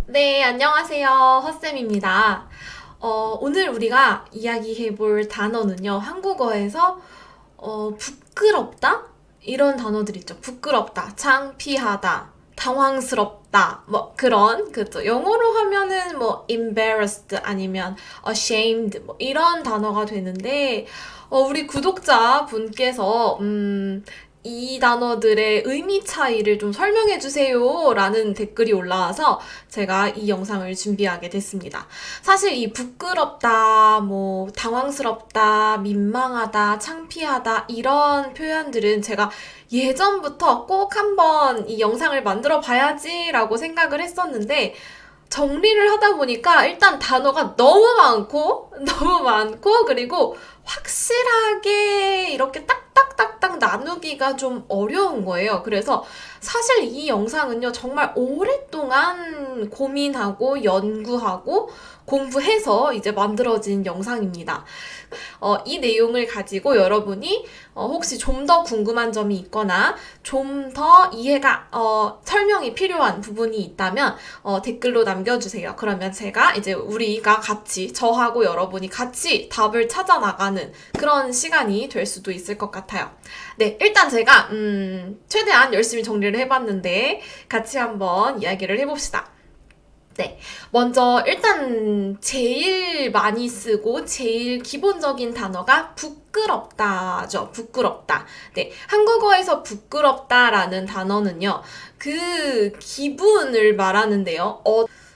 네, 안녕하세요. 헛쌤입니다. 오늘 우리가 이야기해 볼 단어는요, 한국어에서, 부끄럽다? 이런 단어들 있죠. 부끄럽다, 창피하다, 당황스럽다, 뭐, 그런, 그죠. 영어로 하면은 뭐, embarrassed 아니면 ashamed, 뭐, 이런 단어가 되는데, 우리 구독자 분께서, 이 단어들의 의미 차이를 좀 설명해 주세요 라는 댓글이 올라와서 제가 이 영상을 준비하게 됐습니다. 사실 이 부끄럽다, 뭐, 당황스럽다, 민망하다, 창피하다, 이런 표현들은 제가 예전부터 꼭 한번 이 영상을 만들어 봐야지 라고 생각을 했었는데, 정리를 하다 보니까 일단 단어가 너무 많고, 너무 많고, 그리고 확실하게 이렇게 딱딱딱딱 나누기가 좀 어려운 거예요. 그래서 사실 이 영상은요, 정말 오랫동안 고민하고 연구하고 공부해서 이제 만들어진 영상입니다. 이 내용을 가지고 여러분이 혹시 좀 더 궁금한 점이 있거나 좀 더 이해가 설명이 필요한 부분이 있다면 댓글로 남겨주세요. 그러면 제가 이제 우리가 같이 저하고 여러분이 같이 답을 찾아 나가는 그런 시간이 될 수도 있을 것 같아요. 네, 일단 제가 최대한 열심히 정리를 해봤는데 같이 한번 이야기를 해봅시다. 네. 먼저, 일단, 제일 많이 쓰고, 제일 기본적인 단어가 부끄럽다죠. 부끄럽다. 네. 한국어에서 부끄럽다라는 단어는요, 그 기분을 말하는데요.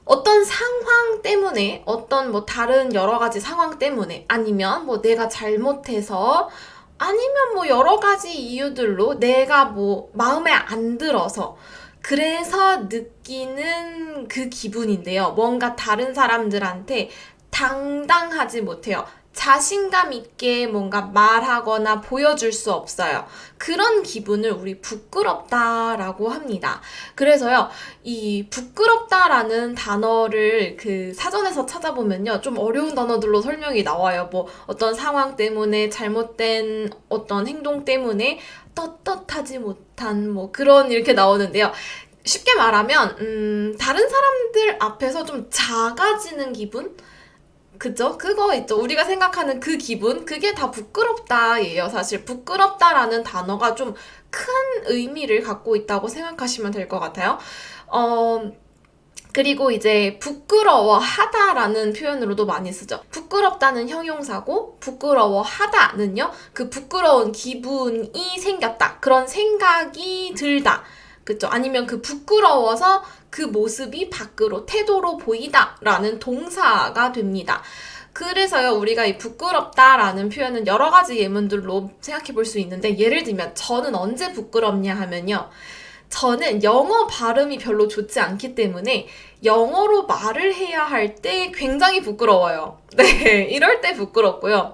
어떤 상황 때문에, 어떤 뭐 다른 여러 가지 상황 때문에, 아니면 뭐 내가 잘못해서, 아니면 뭐 여러 가지 이유들로 내가 뭐 마음에 안 들어서, 그래서 느끼는 그 기분인데요. 뭔가 다른 사람들한테 당당하지 못해요. 자신감 있게 뭔가 말하거나 보여줄 수 없어요. 그런 기분을 우리 부끄럽다라고 합니다. 그래서요, 이 부끄럽다라는 단어를 그 사전에서 찾아보면요, 좀 어려운 단어들로 설명이 나와요. 뭐 어떤 상황 때문에 잘못된 어떤 행동 때문에 떳떳하지 못한 뭐 그런 이렇게 나오는데요. 쉽게 말하면 다른 사람들 앞에서 좀 작아지는 기분? 그죠? 그거 있죠. 우리가 생각하는 그 기분? 그게 다 부끄럽다예요. 사실 부끄럽다라는 단어가 좀 큰 의미를 갖고 있다고 생각하시면 될 것 같아요. 어, 그리고 이제 부끄러워하다라는 표현으로도 많이 쓰죠. 부끄럽다는 형용사고 부끄러워하다는요. 그 부끄러운 기분이 생겼다. 그런 생각이 들다. 그쵸? 아니면 그 부끄러워서 그 모습이 밖으로 태도로 보이다라는 동사가 됩니다. 그래서요, 우리가 이 부끄럽다라는 표현은 여러 가지 예문들로 생각해 볼 수 있는데, 예를 들면, 저는 언제 부끄럽냐 하면요. 저는 영어 발음이 별로 좋지 않기 때문에 영어로 말을 해야 할 때 굉장히 부끄러워요. 네, 이럴 때 부끄럽고요.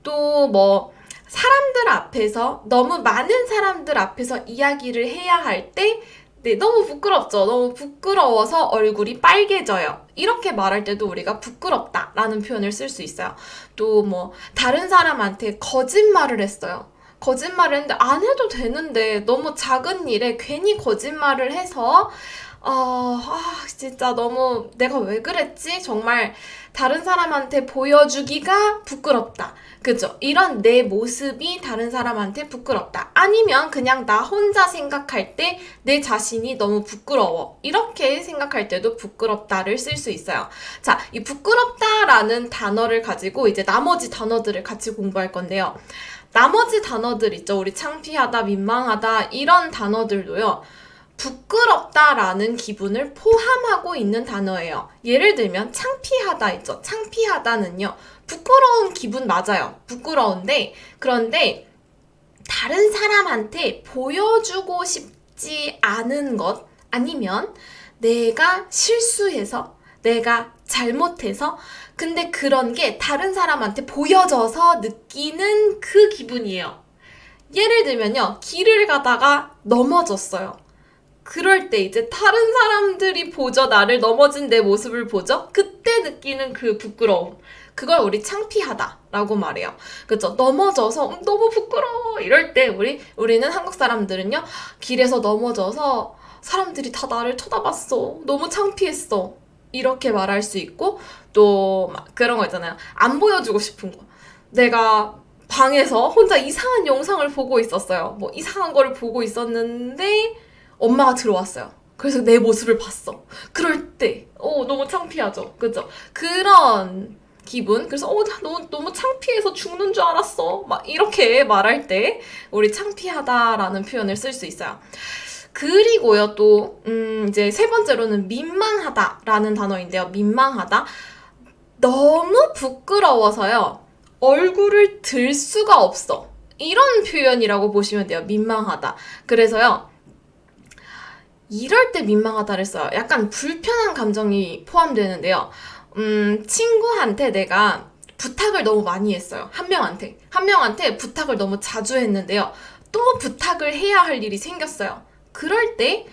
또 뭐, 사람들 앞에서, 너무 많은 사람들 앞에서 이야기를 해야 할 때, 네, 너무 부끄럽죠. 너무 부끄러워서 얼굴이 빨개져요. 이렇게 말할 때도 우리가 부끄럽다라는 표현을 쓸 수 있어요. 또 뭐, 다른 사람한테 거짓말을 했어요. 거짓말을 했는데 안 해도 되는데 너무 작은 일에 괜히 거짓말을 해서 진짜 너무 내가 왜 그랬지? 정말 다른 사람한테 보여주기가 부끄럽다. 그죠? 이런 내 모습이 다른 사람한테 부끄럽다. 아니면 그냥 나 혼자 생각할 때 내 자신이 너무 부끄러워. 이렇게 생각할 때도 부끄럽다를 쓸 수 있어요. 자, 이 부끄럽다라는 단어를 가지고 이제 나머지 단어들을 같이 공부할 건데요. 나머지 단어들 있죠. 우리 창피하다, 민망하다, 이런 단어들도요. 부끄럽다라는 기분을 포함하고 있는 단어예요. 예를 들면 창피하다 있죠. 창피하다는요. 부끄러운 기분 맞아요. 부끄러운데 그런데 다른 사람한테 보여주고 싶지 않은 것 아니면 내가 실수해서 내가 잘못해서 근데 그런 게 다른 사람한테 보여져서 느끼는 그 기분이에요. 예를 들면요. 길을 가다가 넘어졌어요. 그럴 때 이제 다른 사람들이 보죠. 나를 넘어진 내 모습을 보죠. 그때 느끼는 그 부끄러움. 그걸 우리 창피하다라고 말해요. 그죠? 넘어져서 너무 부끄러워 이럴 때 우리는 한국 사람들은요. 길에서 넘어져서 사람들이 다 나를 쳐다봤어. 너무 창피했어. 이렇게 말할 수 있고 또 막 그런 거 있잖아요. 안 보여주고 싶은 거. 내가 방에서 혼자 이상한 영상을 보고 있었어요. 뭐 이상한 거를 보고 있었는데 엄마가 들어왔어요. 그래서 내 모습을 봤어. 그럴 때, 너무 창피하죠. 그죠? 그런 기분. 그래서, 나 너무 창피해서 죽는 줄 알았어. 막 이렇게 말할 때, 우리 창피하다라는 표현을 쓸 수 있어요. 그리고요, 또, 이제 세 번째로는 민망하다라는 단어인데요. 민망하다. 너무 부끄러워서요. 얼굴을 들 수가 없어. 이런 표현이라고 보시면 돼요. 민망하다. 그래서요. 이럴 때 민망하다를 써요. 약간 불편한 감정이 포함되는데요. 친구한테 내가 부탁을 너무 많이 했어요. 한 명한테 부탁을 너무 자주 했는데요. 또 부탁을 해야 할 일이 생겼어요. 그럴 때,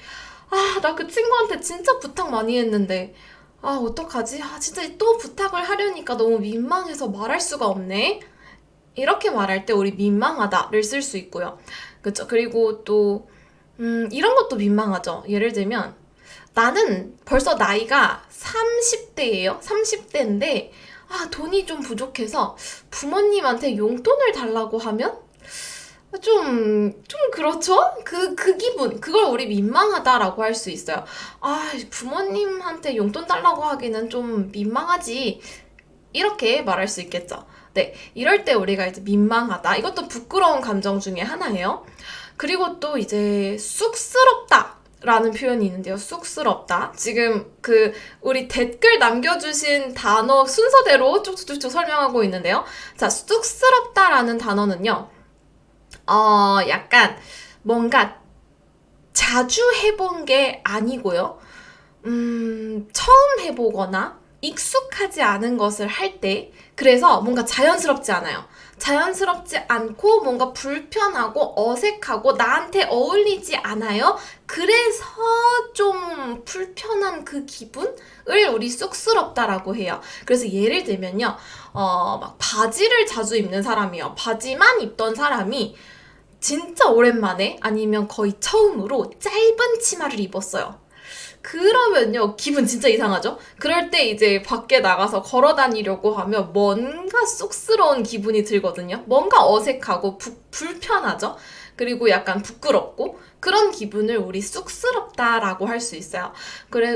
나 그 친구한테 진짜 부탁 많이 했는데, 어떡하지? 진짜 또 부탁을 하려니까 너무 민망해서 말할 수가 없네. 이렇게 말할 때 우리 민망하다를 쓸 수 있고요. 그쵸? 그리고 또, 이런 것도 민망하죠. 예를 들면, 나는 벌써 나이가 30대예요. 30대인데, 돈이 좀 부족해서 부모님한테 용돈을 달라고 하면 좀 그렇죠? 그 기분, 그걸 우리 민망하다라고 할 수 있어요. 부모님한테 용돈 달라고 하기는 좀 민망하지. 이렇게 말할 수 있겠죠. 네. 이럴 때 우리가 이제 민망하다. 이것도 부끄러운 감정 중에 하나예요. 그리고 또 이제 쑥스럽다. 라는 표현이 있는데요. 쑥스럽다. 지금 우리 댓글 남겨주신 단어 순서대로 쭉쭉쭉 설명하고 있는데요. 자, 쑥스럽다라는 단어는요. 약간 뭔가 자주 해본 게 아니고요. 처음 해보거나 익숙하지 않은 것을 할 때, 그래서 뭔가 자연스럽지 않아요. 자연스럽지 않고 뭔가 불편하고 어색하고 나한테 어울리지 않아요. 그래서 좀 불편한 그 기분을 우리 쑥스럽다라고 해요. 그래서 예를 들면요. 막 바지를 자주 입는 사람이요. 바지만 입던 사람이 진짜 오랜만에 아니면 거의 처음으로 짧은 치마를 입었어요. 그러면요, 기분 진짜 이상하죠? 그럴 때 이제 밖에 나가서 걸어 다니려고 하면 뭔가 쑥스러운 기분이 들거든요. 뭔가 어색하고 불편하죠? 그리고 약간 부끄럽고 그런 기분을 우리 쑥스럽다라고 할 수 있어요.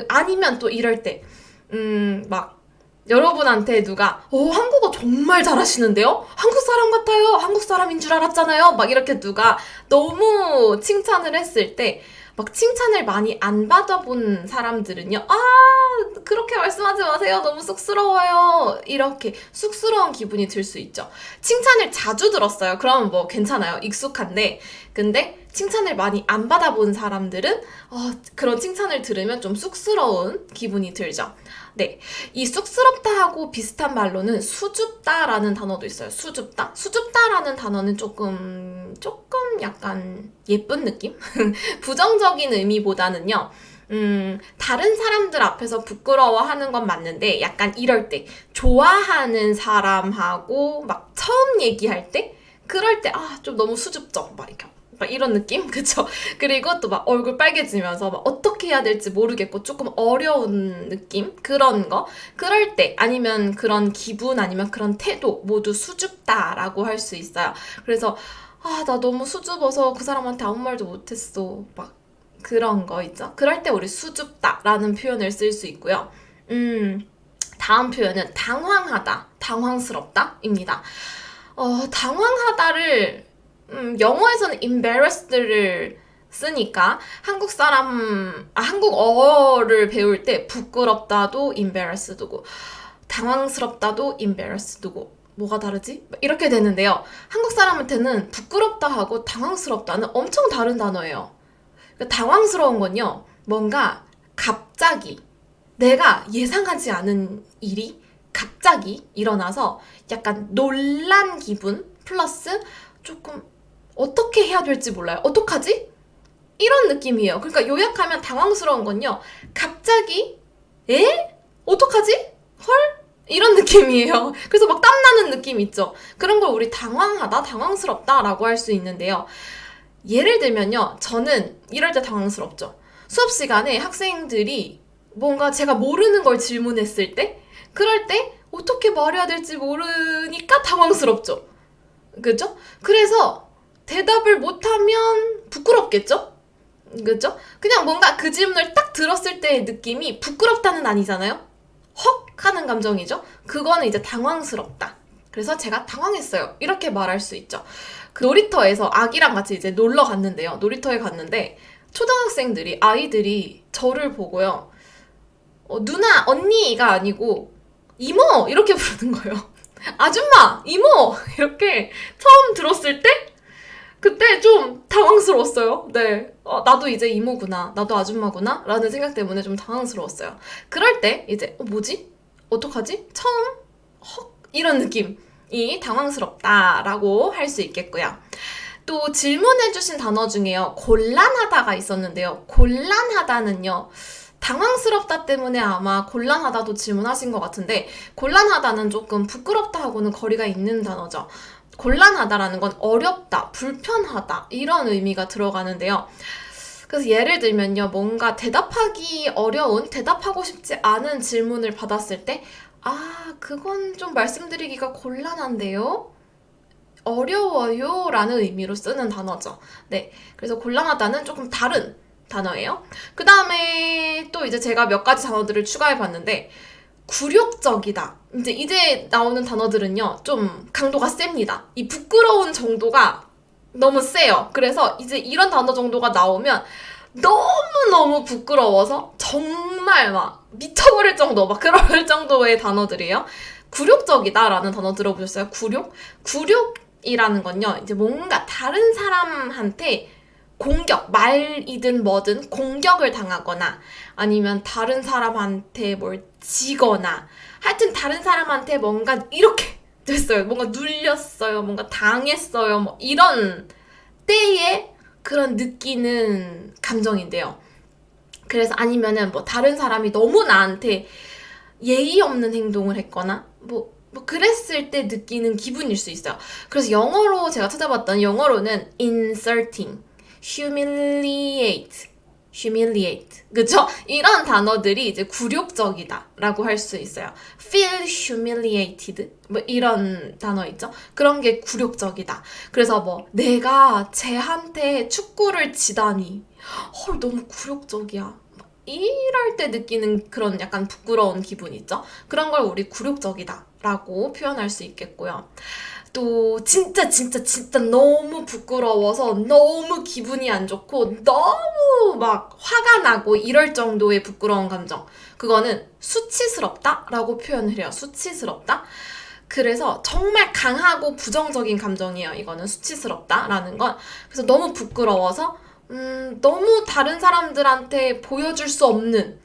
아니면 또 이럴 때, 막 여러분한테 누가 한국어 정말 잘하시는데요? 한국 사람 같아요. 한국 사람인 줄 알았잖아요. 막 이렇게 누가 너무 칭찬을 했을 때 막 칭찬을 많이 안 받아본 사람들은요. 그렇게 말씀하지 마세요. 너무 쑥스러워요. 이렇게 쑥스러운 기분이 들 수 있죠. 칭찬을 자주 들었어요. 그러면 뭐 괜찮아요. 익숙한데. 근데 칭찬을 많이 안 받아본 사람들은 그런 칭찬을 들으면 좀 쑥스러운 기분이 들죠. 네, 이 쑥스럽다하고 비슷한 말로는 수줍다라는 단어도 있어요. 수줍다. 수줍다라는 단어는 조금 약간 예쁜 느낌? 부정적인 의미보다는요. 다른 사람들 앞에서 부끄러워하는 건 맞는데 약간 이럴 때 좋아하는 사람하고 막 처음 얘기할 때 그럴 때 좀 너무 수줍죠. 막 이런 느낌? 그쵸? 그리고 또 막 얼굴 빨개지면서 막 어떻게 해야 될지 모르겠고 조금 어려운 느낌? 그런 거. 그럴 때 아니면 그런 기분 아니면 그런 태도 모두 수줍다라고 할 수 있어요. 그래서 나 너무 수줍어서 그 사람한테 아무 말도 못했어. 막 그런 거 있죠? 그럴 때 우리 수줍다라는 표현을 쓸 수 있고요. 다음 표현은 당황하다, 당황스럽다입니다. 당황하다를 영어에서는 embarrassed를 쓰니까 한국어를 배울 때 부끄럽다도 embarrassed고 당황스럽다도 embarrassed고 뭐가 다르지? 이렇게 되는데요. 한국 사람한테는 부끄럽다 하고 당황스럽다는 엄청 다른 단어예요. 당황스러운 건요. 뭔가 갑자기 내가 예상하지 않은 일이 갑자기 일어나서 약간 놀란 기분 플러스 조금 어떻게 해야 될지 몰라요. 어떡하지? 이런 느낌이에요. 그러니까 요약하면 당황스러운 건요. 갑자기 어떡하지? 헐? 이런 느낌이에요. 그래서 막 땀나는 느낌 있죠. 그런 걸 우리 당황하다, 당황스럽다라고 할 수 있는데요. 예를 들면요. 저는 이럴 때 당황스럽죠. 수업 시간에 학생들이 뭔가 제가 모르는 걸 질문했을 때, 그럴 때 어떻게 말해야 될지 모르니까 당황스럽죠. 그죠? 그래서 대답을 못하면 부끄럽겠죠? 그죠? 그냥 뭔가 그 질문을 딱 들었을 때의 느낌이 부끄럽다는 아니잖아요? 헉! 하는 감정이죠? 그거는 이제 당황스럽다. 그래서 제가 당황했어요. 이렇게 말할 수 있죠. 그 놀이터에서 아기랑 같이 이제 놀러 갔는데요. 놀이터에 갔는데 초등학생들이, 아이들이 저를 보고요. 누나, 언니가 아니고 이모! 이렇게 부르는 거예요. 아줌마! 이모! 이렇게 처음 들었을 때 그때 좀 당황스러웠어요. 네. 나도 이제 이모구나. 나도 아줌마구나. 라는 생각 때문에 좀 당황스러웠어요. 그럴 때 이제 뭐지? 어떡하지? 처음? 헉? 이런 느낌이 당황스럽다라고 할 수 있겠고요. 또 질문해주신 단어 중에요. 곤란하다가 있었는데요. 곤란하다는요. 당황스럽다 때문에 아마 곤란하다도 질문하신 것 같은데 곤란하다는 조금 부끄럽다 하고는 거리가 있는 단어죠. 곤란하다라는 건 어렵다, 불편하다 이런 의미가 들어가는데요. 그래서 예를 들면요. 뭔가 대답하기 어려운, 대답하고 싶지 않은 질문을 받았을 때 그건 좀 말씀드리기가 곤란한데요? 어려워요 라는 의미로 쓰는 단어죠. 네, 그래서 곤란하다는 조금 다른 단어예요. 그 다음에 또 이제 제가 몇 가지 단어들을 추가해 봤는데 굴욕적이다. 이제 나오는 단어들은요, 좀 강도가 셉니다. 이 부끄러운 정도가 너무 세요. 그래서 이제 이런 단어 정도가 나오면 너무너무 부끄러워서 정말 막 미쳐버릴 정도, 막 그럴 정도의 단어들이에요. 굴욕적이다라는 단어 들어보셨어요? 굴욕? 굴욕이라는 건요, 이제 뭔가 다른 사람한테 공격, 말이든 뭐든 공격을 당하거나 아니면 다른 사람한테 뭘 지거나 하여튼 다른 사람한테 뭔가 이렇게 됐어요. 뭔가 눌렸어요. 뭔가 당했어요. 뭐 이런 때에 그런 느끼는 감정인데요. 그래서 아니면은 뭐 다른 사람이 너무 나한테 예의 없는 행동을 했거나 뭐 그랬을 때 느끼는 기분일 수 있어요. 그래서 영어로 제가 찾아봤던 영어로는 insulting, humiliate, 그쵸? 이런 단어들이 이제 굴욕적이다라고 할 수 있어요. feel humiliated, 뭐 이런 단어 있죠? 그런 게 굴욕적이다. 그래서 뭐 내가 쟤한테 축구를 지다니, 너무 굴욕적이야. 이럴 때 느끼는 그런 약간 부끄러운 기분 있죠? 그런 걸 우리 굴욕적이다라고 표현할 수 있겠고요. 또 진짜 너무 부끄러워서 너무 기분이 안 좋고 너무 막 화가 나고 이럴 정도의 부끄러운 감정, 그거는 수치스럽다라고 표현을 해요. 수치스럽다. 그래서 정말 강하고 부정적인 감정이에요. 이거는 수치스럽다라는 건. 그래서 너무 부끄러워서 너무 다른 사람들한테 보여줄 수 없는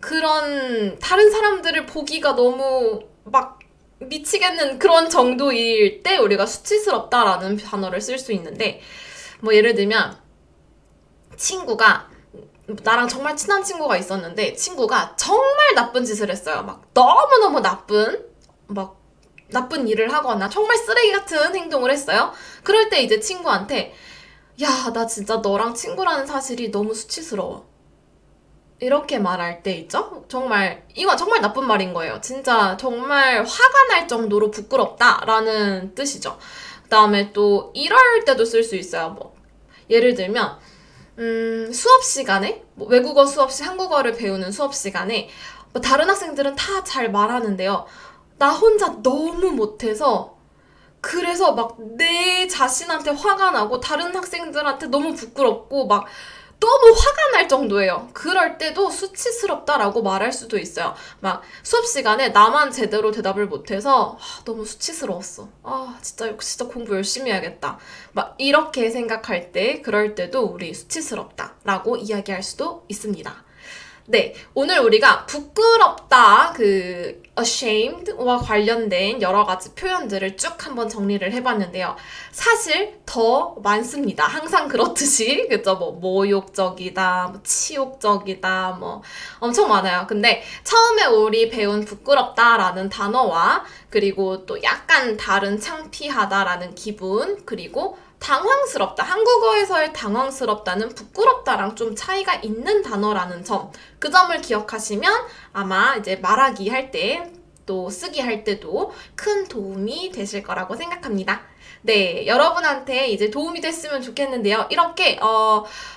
그런, 다른 사람들을 보기가 너무 막 미치겠는 그런 정도일 때 우리가 수치스럽다라는 단어를 쓸 수 있는데, 뭐 예를 들면 친구가, 나랑 정말 친한 친구가 있었는데 친구가 정말 나쁜 짓을 했어요. 막 너무너무 나쁜 일을 하거나 정말 쓰레기 같은 행동을 했어요. 그럴 때 이제 친구한테 야, 나 진짜 너랑 친구라는 사실이 너무 수치스러워, 이렇게 말할 때 있죠? 이건 정말 나쁜 말인 거예요. 진짜 정말 화가 날 정도로 부끄럽다라는 뜻이죠. 그 다음에 또 이럴 때도 쓸 수 있어요. 뭐 예를 들면 수업 시간에, 뭐 외국어 한국어를 배우는 수업 시간에 뭐 다른 학생들은 다 잘 말하는데요. 나 혼자 너무 못해서, 그래서 막 내 자신한테 화가 나고 다른 학생들한테 너무 부끄럽고 막 너무 화가 날 정도예요. 그럴 때도 수치스럽다라고 말할 수도 있어요. 막 수업 시간에 나만 제대로 대답을 못해서 너무 수치스러웠어. 진짜 공부 열심히 해야겠다. 막 이렇게 생각할 때, 그럴 때도 우리 수치스럽다라고 이야기할 수도 있습니다. 네, 오늘 우리가 부끄럽다, ashamed와 관련된 여러 가지 표현들을 쭉 한번 정리를 해봤는데요. 사실 더 많습니다. 항상 그렇듯이, 그죠? 뭐 모욕적이다, 뭐 치욕적이다, 뭐 엄청 많아요. 근데 처음에 우리 배운 부끄럽다라는 단어와 그리고 또 약간 다른 창피하다라는 기분, 그리고 당황스럽다. 한국어에서의 당황스럽다는 부끄럽다랑 좀 차이가 있는 단어라는 점. 그 점을 기억하시면 아마 이제 말하기 할 때, 또 쓰기 할 때도 큰 도움이 되실 거라고 생각합니다. 네, 여러분한테 이제 도움이 됐으면 좋겠는데요. 이렇게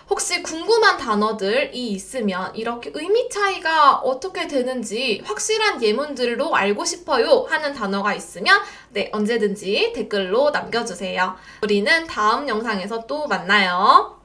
혹시 궁금한 단어들이 있으면 이렇게 의미 차이가 어떻게 되는지 확실한 예문들로 알고 싶어요 하는 단어가 있으면 네, 언제든지 댓글로 남겨주세요. 우리는 다음 영상에서 또 만나요.